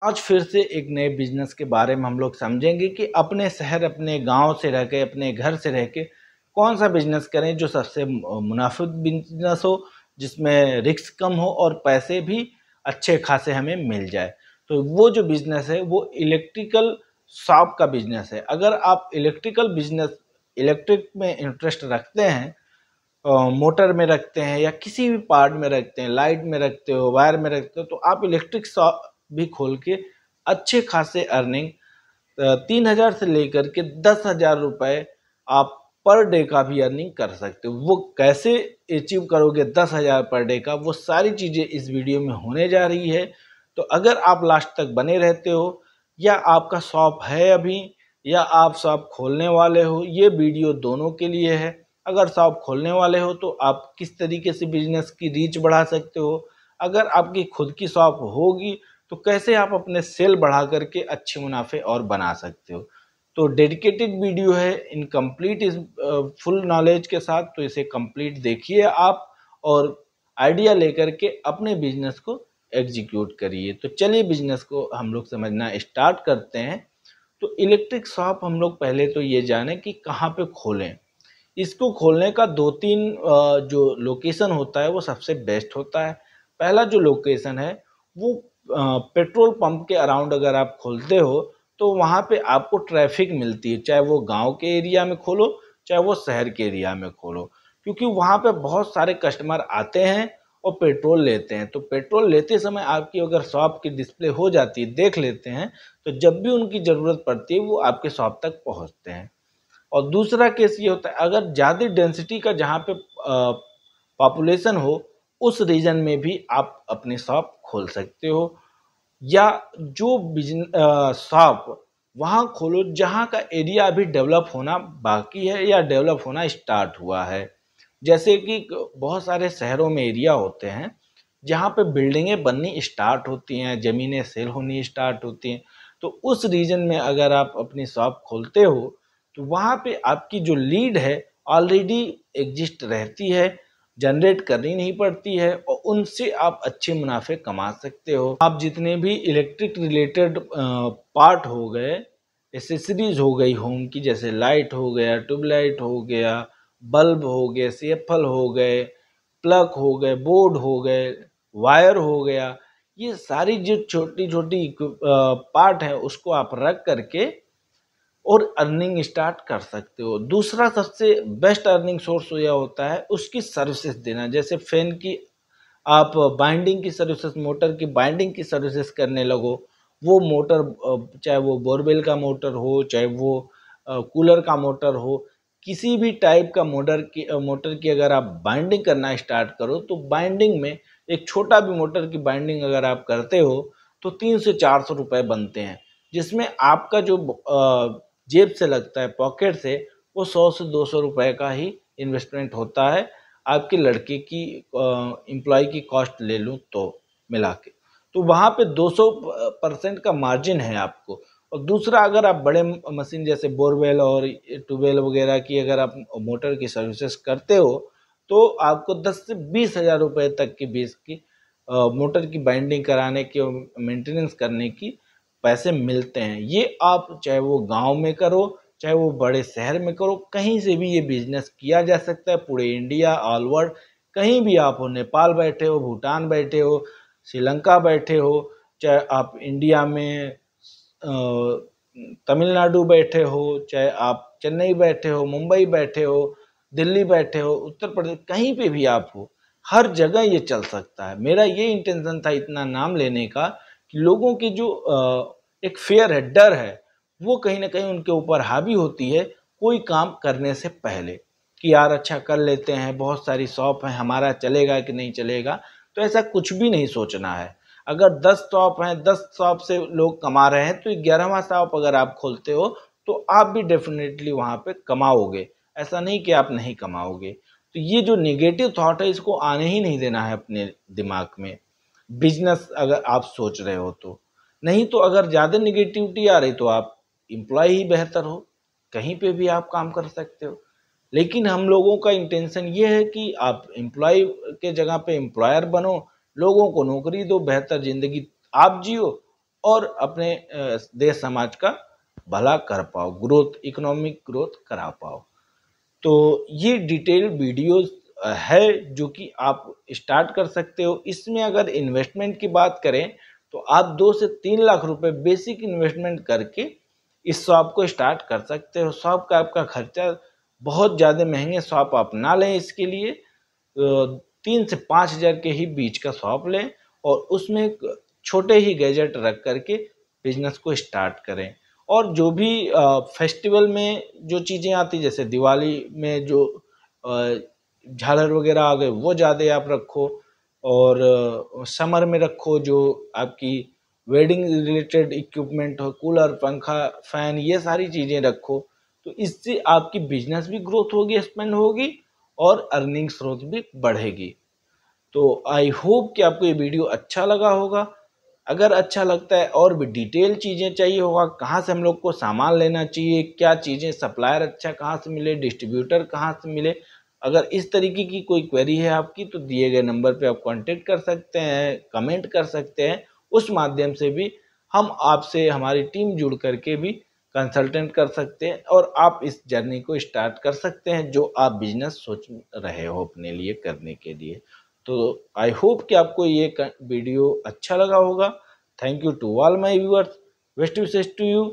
आज फिर से एक नए बिजनेस के बारे में हम लोग समझेंगे कि अपने शहर, अपने गांव से रह के, अपने घर से रह के कौन सा बिजनेस करें जो सबसे मुनाफिक बिजनेस हो, जिसमें रिस्क कम हो और पैसे भी अच्छे खासे हमें मिल जाए। तो वो जो बिजनेस है वो इलेक्ट्रिकल शॉप का बिजनेस है। अगर आप इलेक्ट्रिकल बिजनेस, इलेक्ट्रिक में इंटरेस्ट रखते हैं, मोटर में रखते हैं या किसी भी पार्ट में रखते हैं, लाइट में रखते हो, वायर में रखते हो, तो आप इलेक्ट्रिक शॉप भी खोल के अच्छे खासे अर्निंग 3,000 से लेकर के 10,000 रुपए आप पर डे का भी अर्निंग कर सकते हो। वो कैसे अचीव करोगे 10,000 पर डे का, वो सारी चीज़ें इस वीडियो में होने जा रही है। तो अगर आप लास्ट तक बने रहते हो, या आपका शॉप है अभी, या आप शॉप खोलने वाले हो, ये वीडियो दोनों के लिए है। अगर शॉप खोलने वाले हो तो आप किस तरीके से बिजनेस की रीच बढ़ा सकते हो, अगर आपकी खुद की शॉप होगी तो कैसे आप अपने सेल बढ़ा करके अच्छे मुनाफे और बना सकते हो। तो डेडिकेटेड वीडियो है, इनकम्प्लीट इस फुल नॉलेज के साथ, तो इसे कंप्लीट देखिए आप और आइडिया लेकर के अपने बिजनेस को एग्जीक्यूट करिए। तो चलिए बिजनेस को हम लोग समझना स्टार्ट करते हैं। तो इलेक्ट्रिक शॉप हम लोग पहले तो ये जाने कि कहाँ पे खोलें। इसको खोलने का दो तीन जो लोकेशन होता है वो सबसे बेस्ट होता है। पहला जो लोकेशन है वो पेट्रोल पंप के अराउंड अगर आप खोलते हो तो वहाँ पे आपको ट्रैफिक मिलती है, चाहे वो गांव के एरिया में खोलो चाहे वो शहर के एरिया में खोलो, क्योंकि वहाँ पे बहुत सारे कस्टमर आते हैं और पेट्रोल लेते हैं। तो पेट्रोल लेते समय आपकी अगर शॉप की डिस्प्ले हो जाती है, देख लेते हैं, तो जब भी उनकी ज़रूरत पड़ती है वो आपके शॉप तक पहुँचते हैं। और दूसरा केस ये होता है, अगर ज़्यादा डेंसिटी का जहाँ पे पॉपुलेशन हो उस रीजन में भी आप अपनी शॉप खोल सकते हो, या जो बिजनेस शॉप वहाँ खोलो जहाँ का एरिया अभी डेवलप होना बाकी है या डेवलप होना स्टार्ट हुआ है। जैसे कि बहुत सारे शहरों में एरिया होते हैं जहाँ पे बिल्डिंगें बननी स्टार्ट होती हैं, ज़मीनें सेल होनी स्टार्ट होती हैं। तो उस रीजन में अगर आप अपनी शॉप खोलते हो तो वहाँ पे आपकी जो लीड है ऑलरेडी एग्जिस्ट रहती है, जनरेट करनी नहीं पड़ती है और उनसे आप अच्छे मुनाफे कमा सकते हो। आप जितने भी इलेक्ट्रिक रिलेटेड पार्ट हो गए, एसेसरीज हो गई होम की, जैसे लाइट हो गया, ट्यूबलाइट हो गया, बल्ब हो गए, सीएफएल हो गए, प्लग हो गए, बोर्ड हो गए, वायर हो गया, ये सारी जो छोटी छोटी पार्ट है उसको आप रख करके और अर्निंग स्टार्ट कर सकते हो। दूसरा सबसे बेस्ट अर्निंग सोर्स यह होता है उसकी सर्विसेज देना। जैसे फैन की आप बाइंडिंग की सर्विसेज, मोटर की बाइंडिंग की सर्विसेज करने लगो, वो मोटर चाहे वो बोरवेल का मोटर हो, चाहे वो कूलर का मोटर हो, किसी भी टाइप का मोटर की अगर आप बाइंडिंग करना स्टार्ट करो तो बाइंडिंग में एक छोटा भी मोटर की बाइंडिंग अगर आप करते हो तो 300 से 400 रुपए बनते हैं, जिसमें आपका जो जेब से लगता है, पॉकेट से, वो 100 से 200 रुपए का ही इन्वेस्टमेंट होता है। आपके लड़के की एम्प्लॉय की कॉस्ट ले लूँ तो मिला के, तो वहाँ पे 200% का मार्जिन है आपको। और दूसरा, अगर आप बड़े मशीन जैसे बोरवेल और ट्यूबवेल वगैरह की अगर आप मोटर की सर्विसेज करते हो तो आपको 10 से 20 हज़ार रुपए तक की बीस की मोटर की बाइंडिंग कराने की और मेंटेनेंस करने की पैसे मिलते हैं। ये आप चाहे वो गांव में करो चाहे वो बड़े शहर में करो, कहीं से भी ये बिजनेस किया जा सकता है। पूरे इंडिया, ऑल वर्ल्ड, कहीं भी आप हो, नेपाल बैठे हो, भूटान बैठे हो, श्रीलंका बैठे हो, चाहे आप इंडिया में तमिलनाडु बैठे हो, चाहे आप चेन्नई बैठे हो, मुंबई बैठे हो, दिल्ली बैठे हो, उत्तर प्रदेश, कहीं पे भी आप हो, हर जगह ये चल सकता है। मेरा ये इंटेंशन था इतना नाम लेने का कि लोगों की जो एक फेयर है, डर है, वो कहीं ना कहीं उनके ऊपर हावी होती है कोई काम करने से पहले, कि यार अच्छा कर लेते हैं, बहुत सारी शॉप है, हमारा चलेगा कि नहीं चलेगा। तो ऐसा कुछ भी नहीं सोचना है। अगर 10 शॉप हैं, 10 शॉप से लोग कमा रहे हैं, तो 11वां शॉप अगर आप खोलते हो तो आप भी डेफिनेटली वहां पे कमाओगे। ऐसा नहीं कि आप नहीं कमाओगे। तो ये जो निगेटिव थॉट है इसको आने ही नहीं देना है अपने दिमाग में, बिजनेस अगर आप सोच रहे हो तो। नहीं तो अगर ज़्यादा निगेटिविटी आ रही तो आप एम्प्लॉय ही बेहतर हो, कहीं पे भी आप काम कर सकते हो। लेकिन हम लोगों का इंटेंशन ये है कि आप एम्प्लॉय के जगह पे एम्प्लॉयर बनो, लोगों को नौकरी दो, बेहतर ज़िंदगी आप जियो और अपने देश समाज का भला कर पाओ, ग्रोथ, इकोनॉमिक ग्रोथ करा पाओ। तो ये डिटेल वीडियोस है जो कि आप स्टार्ट कर सकते हो। इसमें अगर इन्वेस्टमेंट की बात करें तो आप 2 से 3 लाख रुपए बेसिक इन्वेस्टमेंट करके इस शॉप को स्टार्ट कर सकते हो। शॉप का आपका खर्चा बहुत ज़्यादा महंगे शॉप आप ना लें, इसके लिए 3 से 5 हज़ार के ही बीच का शॉप लें और उसमें एक छोटे ही गैजेट रख करके बिजनेस को स्टार्ट करें। और जो भी फेस्टिवल में जो चीज़ें आती, जैसे दिवाली में जो झालर वगैरह आ गए वो ज़्यादा आप रखो, और समर में रखो जो आपकी वेडिंग रिलेटेड इक्विपमेंट हो, कूलर, पंखा, फैन, ये सारी चीज़ें रखो। तो इससे आपकी बिजनेस भी ग्रोथ होगी, एक्सपेंड होगी और अर्निंग स्रोत भी बढ़ेगी। तो आई होप कि आपको ये वीडियो अच्छा लगा होगा। अगर अच्छा लगता है और भी डिटेल चीज़ें चाहिए होगा, कहाँ से हम लोग को सामान लेना चाहिए, क्या चीज़ें, सप्लायर अच्छा कहाँ से मिले, डिस्ट्रीब्यूटर कहाँ से मिले, अगर इस तरीके की कोई क्वेरी है आपकी तो दिए गए नंबर पे आप कांटेक्ट कर सकते हैं, कमेंट कर सकते हैं। उस माध्यम से भी हम आपसे, हमारी टीम जुड़ करके भी कंसल्टेंट कर सकते हैं और आप इस जर्नी को स्टार्ट कर सकते हैं जो आप बिजनेस सोच रहे हो अपने लिए करने के लिए। तो आई होप कि आपको ये वीडियो अच्छा लगा होगा। Thank you to all my viewers. Best wishes to you.